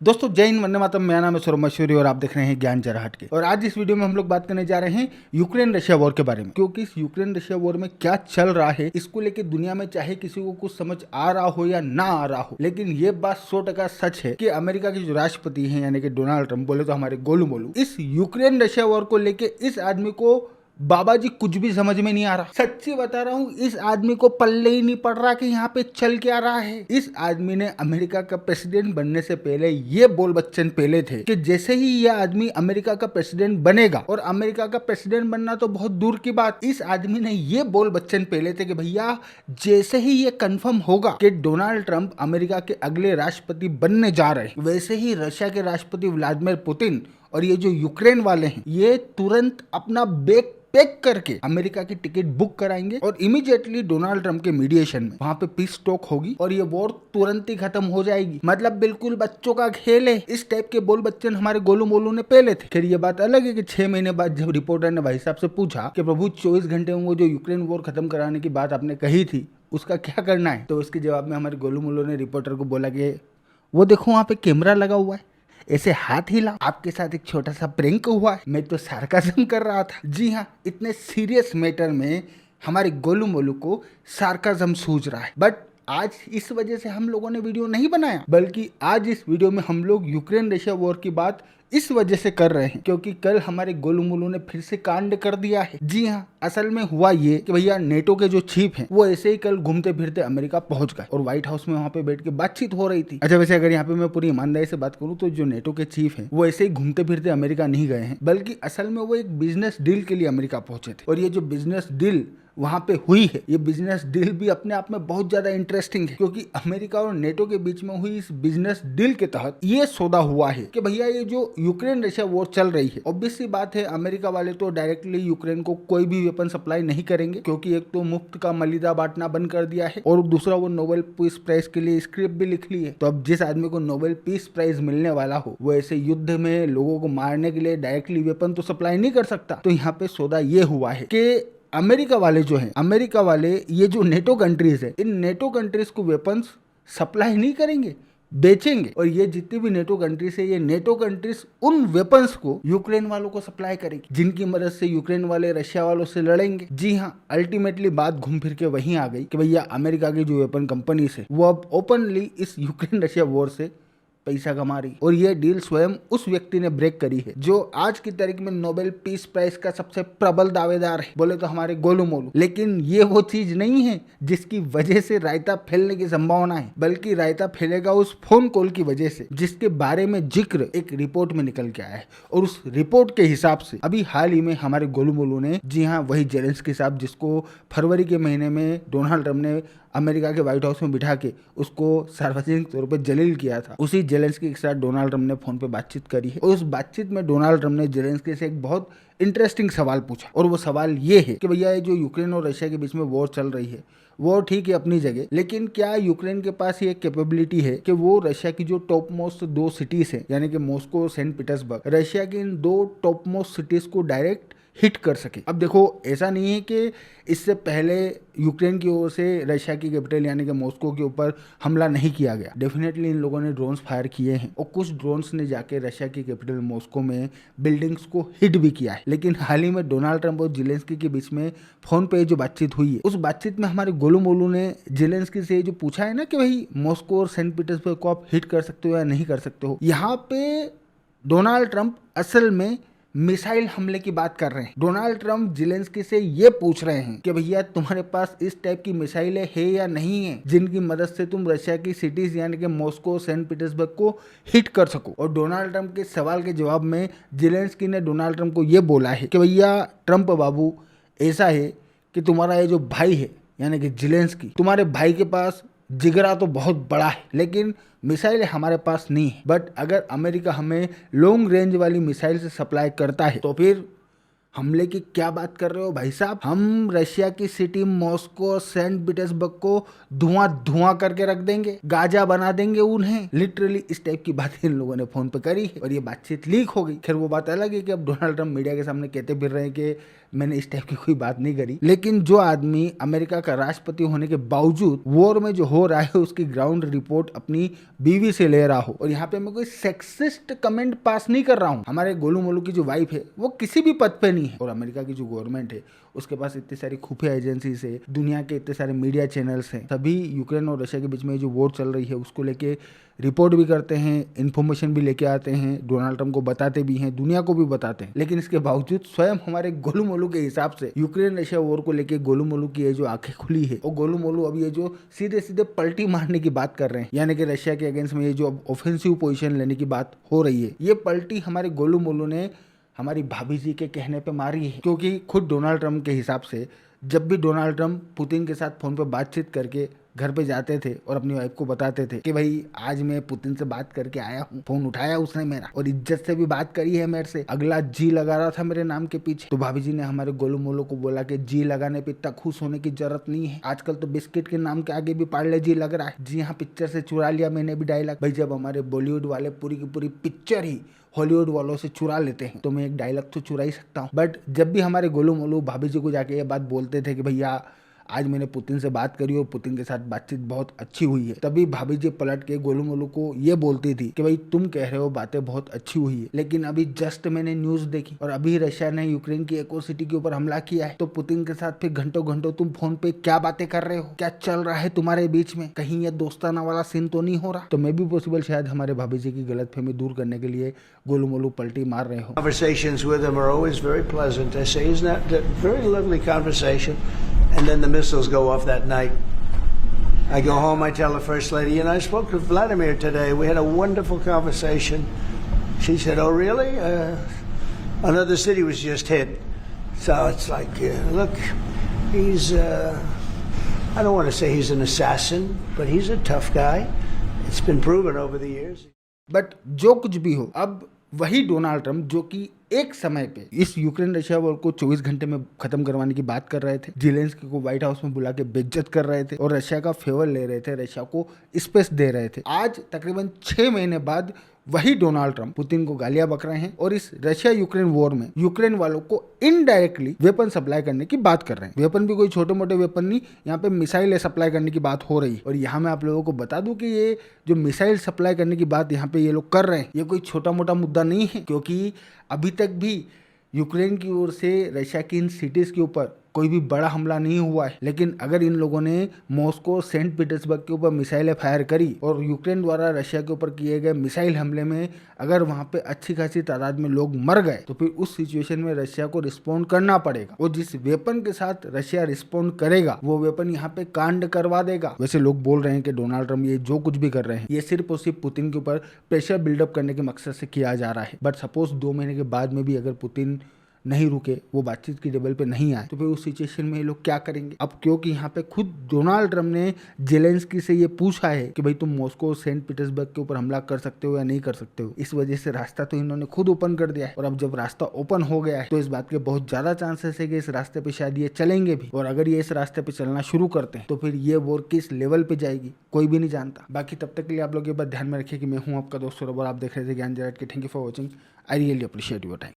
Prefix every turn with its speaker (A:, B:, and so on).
A: दोस्तों जय हिंद, वंदे मातरम। मेरा नाम है सौरभ मशहूरी और आप देख रहे हैं ज्ञान जरा हट के। और आज इस वीडियो में हम लोग बात करने जा रहे हैं यूक्रेन रशिया वॉर के बारे में, क्योंकि इस यूक्रेन रशिया वॉर में क्या चल रहा है इसको लेके दुनिया में चाहे किसी को कुछ समझ आ रहा हो या ना आ रहा हो, लेकिन ये बात 100% सच है कि अमेरिका के जो राष्ट्रपति हैं यानी कि डोनाल्ड ट्रंप, बोले तो हमारे गोलू मोलू, इस यूक्रेन रशिया वॉर को लेके इस आदमी को बाबा जी कुछ भी समझ में नहीं आ रहा। सच्ची बता रहा हूँ, इस आदमी को पल्ले ही नहीं पड़ रहा कि यहाँ पे चल क्या रहा है। इस आदमी ने अमेरिका का प्रेसिडेंट बनने से पहले ये बोल बच्चन पहले थे कि जैसे ही यह आदमी अमेरिका का प्रेसिडेंट बनेगा, और अमेरिका का प्रेसिडेंट बनना तो बहुत दूर की बात, इस आदमी ने ये बोल बच्चन पहले थे कि भैया जैसे ही ये कंफर्म होगा कि डोनाल्ड ट्रंप अमेरिका के अगले राष्ट्रपति बनने जा रहे हैं, वैसे ही रशिया के राष्ट्रपति व्लादिमीर पुतिन और ये जो यूक्रेन वाले हैं ये तुरंत अपना बैग पैक करके अमेरिका की टिकट बुक कराएंगे और इमीडिएटली डोनाल्ड ट्रंप के मीडिएशन में वहां पे पीस टॉक होगी और ये वॉर तुरंत ही खत्म हो जाएगी। मतलब बिल्कुल बच्चों का खेल है। इस टाइप के बोल बच्चन हमारे गोलू मोलू ने पहले थे। फिर ये बात अलग है कि 6 महीने बाद जब रिपोर्टर ने भाई साहब से पूछा कि प्रभु 24 घंटे में वो जो यूक्रेन वॉर खत्म कराने की बात आपने कही थी उसका क्या करना है, तो उसके जवाब में हमारे गोलू मोलू ने रिपोर्टर को बोला कि वो देखो वहां पे कैमरा लगा हुआ है, ऐसे हाथ हिला, आपके साथ एक छोटा सा प्रैंक हुआ है। मैं तो सार्काज्म कर रहा था। जी हाँ, इतने सीरियस मैटर में हमारे गोलू मोलू को सार्काज्म सूझ रहा है। बट आज इस वजह से हम लोगों ने वीडियो नहीं बनाया, बल्कि आज इस वीडियो में हम लोग यूक्रेन रशिया वॉर की बात इस वजह से कर रहे हैं क्योंकि कल हमारे गोलू मोलू ने फिर से कांड कर दिया है। जी हाँ, असल में हुआ ये कि भैया नेटो के जो चीफ हैं वो ऐसे ही कल घूमते फिरते अमेरिका पहुंच गए और व्हाइट हाउस में वहां पे बैठ के बातचीत हो रही थी। अच्छा, वैसे अगर यहाँ पे मैं पूरी ईमानदारी से बात करूँ तो जो नेटो के चीफ हैं वो ऐसे ही घूमते फिरते अमेरिका नहीं गए हैं, बल्कि असल में वो एक बिजनेस डील के लिए अमेरिका पहुंचे थे। और ये जो बिजनेस डील वहां पे हुई है, ये बिजनेस डील भी अपने आप में बहुत ज्यादा इंटरेस्टिंग है क्योंकि अमेरिका और नेटो के बीच में हुई इस बिजनेस डील के तहत ये सौदा हुआ है कि भैया ये जो यूक्रेन रशिया वॉर चल रही है, ऑब्वियस सी बात है अमेरिका वाले तो डायरेक्टली यूक्रेन को कोई भी वेपन सप्लाई नहीं करेंगे क्योंकि एक तो मुफ्त का मलिदा बांटना बंद कर दिया है और दूसरा वो नोबेल पीस प्राइज के लिए स्क्रिप्ट भी लिख ली है। तो अब जिस आदमी को नोबेल पीस प्राइज मिलने वाला हो वो ऐसे युद्ध में लोगों को मारने के लिए डायरेक्टली वेपन तो सप्लाई नहीं कर सकता। तो यहाँ पे सौदा ये हुआ है कि अमेरिका वाले जो हैं, अमेरिका वाले ये जो नेटो कंट्रीज है, इन नेटो कंट्रीज को वेपन्स सप्लाई नहीं करेंगे, बेचेंगे। और ये जितनी भी नेटो कंट्रीज है, ये नेटो कंट्रीज उन वेपन्स को यूक्रेन वालों को सप्लाई करेगी जिनकी मदद से यूक्रेन वाले रशिया वालों से लड़ेंगे। जी हाँ, अल्टीमेटली बात घूम फिर के वहीं आ गई कि भैया अमेरिका की जो वेपन कंपनी है वो अब ओपनली इस यूक्रेन रशिया वॉर से पैसा कमा रही। और ये डील स्वयं उस व्यक्ति ने ब्रेक करी है जो आज की तारीख में नोबेल पीस प्राइज का सबसे प्रबल दावेदार है, बोले तो हमारे गोलू मोलू। लेकिन ये वो चीज नहीं है जिसकी वजह से रायता फैलने की संभावना है, बल्कि रायता फैलेगा उस फोन कॉल की वजह से जिसके बारे में जिक्र एक रिपोर्ट में निकल के आया है। और उस रिपोर्ट के हिसाब से अभी हाल ही में हमारे गोलू मोलू ने, जी हाँ वही जेलेंस्की साहब जिसको फरवरी के महीने में डोनाल्ड ट्रंप ने अमेरिका के व्हाइट हाउस में बिठा के उसको सार्वजनिक तौर पर जलील किया था, उसी जेलेंस्की के साथ डोनाल्ड ट्रंप ने फोन पे बातचीत करी है। और उस बातचीत में डोनाल्ड ट्रंप ने जेलेंस्की से एक बहुत इंटरेस्टिंग सवाल पूछा और वो सवाल ये है कि भैया ये जो यूक्रेन और रशिया के बीच में वॉर चल रही है वो ठीक है अपनी जगह, लेकिन क्या यूक्रेन के पास ये कैपेबिलिटी है कि वो रशिया की जो टॉप मोस्ट 2 सिटीज हैं यानी कि मॉस्को और सेंट पीटर्सबर्ग, रशिया की इन 2 टॉप मोस्ट सिटीज को डायरेक्ट हिट कर सके। अब देखो ऐसा नहीं है कि इससे पहले यूक्रेन की ओर से रशिया की कैपिटल यानी कि मॉस्को के ऊपर हमला नहीं किया गया। डेफिनेटली इन लोगों ने ड्रोन्स फायर किए हैं और कुछ ड्रोन्स ने जाके रशिया की कैपिटल मॉस्को में बिल्डिंग्स को हिट भी किया है। लेकिन हाल ही में डोनाल्ड ट्रंप और जेलेंस्की के बीच में फोन पे जो बातचीत हुई है, उस बातचीत में हमारे गोलू मोलू ने जेलेंस्की से जो पूछा है ना कि भाई मॉस्को और सेंट पीटर्सबर्ग को आप हिट कर सकते हो या नहीं कर सकते हो, यहाँ पे डोनाल्ड ट्रंप असल में मिसाइल हमले की बात कर रहे हैं। डोनाल्ड ट्रंप जेलेंस्की से ये पूछ रहे हैं कि भैया तुम्हारे पास इस टाइप की मिसाइलें है या नहीं है जिनकी मदद से तुम रशिया की सिटीज यानी कि मॉस्को सेंट पीटर्सबर्ग को हिट कर सको। और डोनाल्ड ट्रंप के सवाल के जवाब में जेलेंस्की ने डोनाल्ड ट्रंप को ये बोला है कि भैया ट्रंप बाबू ऐसा है कि तुम्हारा ये जो भाई है यानी कि जेलेंस्की, तुम्हारे भाई के पास जिगरा तो बहुत बड़ा है लेकिन मिसाइल हमारे पास नहीं है। बट अगर अमेरिका हमें लॉन्ग रेंज वाली मिसाइल से सप्लाई करता है तो फिर हमले की क्या बात कर रहे हो भाई साहब? हम रशिया की सिटी मॉस्को सेंट पीटर्सबर्ग को धुआं धुआं करके रख देंगे, गाजा बना देंगे उन्हें। लिटरली इस टाइप की बात इन लोगों ने फोन पे करी है और ये बातचीत लीक हो गई। खैर वो बात अलग है कि अब डोनाल्ड ट्रंप मीडिया के सामने कहते फिर रहे हैं कि मैंने इस टाइप की कोई बात नहीं करी। लेकिन जो आदमी अमेरिका का राष्ट्रपति होने के बावजूद वॉर में जो हो रहा है उसकी ग्राउंड रिपोर्ट अपनी बीवी से ले रहा हो, और यहाँ पे मैं कोई सेक्सिस्ट कमेंट पास नहीं कर रहा हूँ। हमारे गोलू मोलू की जो वाइफ है वो किसी भी पद पे नहीं है, और अमेरिका की जो गवर्नमेंट है उसके पास इतनी सारी खुफिया एजेंसीज है, दुनिया के इतने सारे मीडिया चैनल्स हैं, सभी यूक्रेन और रशिया के बीच में जो वॉर चल रही है उसको लेके रिपोर्ट भी करते हैं, इन्फॉर्मेशन भी लेके आते हैं, डोनाल्ड ट्रंप को बताते भी हैं, दुनिया को भी बताते हैं। लेकिन इसके बावजूद स्वयं हमारे गोलू मोलू के हिसाब से यूक्रेन रशिया वॉर को लेके गोलू मोलू की ये जो आंखें खुली है, और गोलू मोलू अब ये जो सीधे सीधे पलटी मारने की बात कर रहे हैं, यानी कि रशिया के अगेंस्ट में ये जो ऑफेंसिव पोजीशन लेने की बात हो रही है, ये पलटी हमारे गोलू मोलू ने हमारी भाभी जी के कहने पे मारी है। क्योंकि खुद डोनाल्ड ट्रंप के हिसाब से जब भी डोनाल्ड ट्रंप पुतिन के साथ फोन पे बातचीत करके घर पे जाते थे और अपनी वाइफ को बताते थे कि भाई आज मैं पुतिन से बात करके आया हूँ, फोन उठाया उसने मेरा और इज्जत से भी बात करी है मेरे से, अगला जी लगा रहा था मेरे नाम के पीछे, तो भाभी जी ने हमारे गोलू मोलू को बोला कि जी लगाने पे इतना खुश होने की जरूरत नहीं है, आजकल तो बिस्किट के नाम के आगे भी पार्ले जी लग रहा है। जी हाँ, पिक्चर से चुरा लिया मैंने भी डायलॉग। भाई जब हमारे बॉलीवुड वाले पूरी की पूरी पिक्चर ही हॉलीवुड वालों से चुरा लेते हैं तो मैं एक डायलॉग तो चुरा ही सकता हूँ। बट जब भी हमारे गोलू मोलू भाभी जी को जाके ये बात बोलते थे कि भैया आज मैंने पुतिन से बात करी और पुतिन के साथ बातचीत बहुत अच्छी हुई है, तभी भाभी जी पलट के गोलू मोलू को ये बोलती थी कि भाई तुम कह रहे हो बातें बहुत अच्छी हुई है, लेकिन अभी जस्ट मैंने न्यूज देखी और अभी रशिया ने यूक्रेन की एक और सिटी के ऊपर हमला किया है, तो पुतिन के साथ फिर घंटों घंटों तुम फोन पे क्या बातें कर रहे हो, क्या चल रहा है तुम्हारे बीच में, कहीं ये दोस्ताना वाला सीन तो नहीं हो रहा? तो मैं भी पॉसिबल शायद हमारे भाभी जी की गलतफहमी दूर करने के लिए गोलू मोलू पलटी मार रहे हो।
B: Conversations with him are always very pleasant. I say, isn't that a very lovely conversation? And then the missiles go off that night. I go home, I tell the First Lady, and I spoke to Vladimir today. We had a wonderful conversation. She said, oh, really? Another city was just hit. So it's like, look, he's, I don't want to say he's an assassin, but he's a tough guy. It's been proven over the years.
A: But जो कुछ भी हो, अब वही Donald Trump जो कि एक समय पे इस यूक्रेन रशिया वॉर को 24 घंटे में खत्म करवाने की बात कर रहे थे, जेलेंस्की को व्हाइट हाउस में बुला के बेइज्जत कर रहे थे और रशिया का फेवर ले रहे थे, रशिया को स्पेस दे रहे थे, आज तकरीबन 6 महीने बाद वही डोनाल्ड ट्रंप पुतिन को गालियां बक रहे हैं और इस रशिया यूक्रेन वॉर में यूक्रेन वालों को इनडायरेक्टली वेपन सप्लाई करने की बात कर रहे हैं। वेपन भी कोई छोटे मोटे वेपन नहीं, यहाँ पे मिसाइल सप्लाई करने की बात हो रही है। और यहाँ मैं आप लोगों को बता दूं कि ये जो मिसाइल सप्लाई करने की बात यहाँ पे ये लोग कर रहे हैं, ये कोई छोटा मोटा मुद्दा नहीं है, क्योंकि अभी तक भी यूक्रेन की ओर से रशिया की इन सिटीज के ऊपर कोई भी बड़ा हमला नहीं हुआ है। लेकिन अगर इन लोगों ने मॉस्को सेंट पीटर्सबर्ग के ऊपर मिसाइलें फायर करी और यूक्रेन द्वारा रशिया के ऊपर किए गए मिसाइल हमले में अगर वहां पे अच्छी खासी तादाद में लोग मर गए, तो फिर उस सिचुएशन में रशिया को रिस्पॉन्ड करना पड़ेगा और जिस वेपन के साथ रशिया रिस्पॉन्ड करेगा वो वेपन यहाँ पे कांड करवा देगा। वैसे लोग बोल रहे हैं कि डोनाल्ड ट्रंप ये जो कुछ भी कर रहे हैं ये सिर्फ और सिर्फ पुतिन के ऊपर प्रेशर बिल्डअप करने के मकसद से किया जा रहा है। बट सपोज 2 महीने के बाद में भी अगर पुतिन नहीं रुके, वो बातचीत की टेबल पे नहीं आए, तो फिर उस सिचुएशन में ये लोग क्या करेंगे? अब क्योंकि यहाँ पे खुद डोनाल्ड ट्रंप ने जेलेंस्की से ये पूछा है कि भाई तुम मॉस्को सेंट पीटर्सबर्ग के ऊपर हमला कर सकते हो या नहीं कर सकते हो, इस वजह से रास्ता तो इन्होंने खुद ओपन कर दिया है। और अब जब रास्ता ओपन हो गया है तो इस बात के बहुत ज्यादा चांसेस है कि इस रास्ते पे शायद ये चलेंगे भी, और अगर ये इस रास्ते पे चलना शुरू करते हैं तो फिर ये वॉर किस लेवल पे जाएगी कोई भी नहीं जानता। बाकी तब तक के लिए आप लोग ये बात ध्यान में रखिए कि मैं हूँ आपका दोस्त सौरभ और आप देख रहे थे ज्ञान जराट के। Thank you for watching, I really appreciate your time.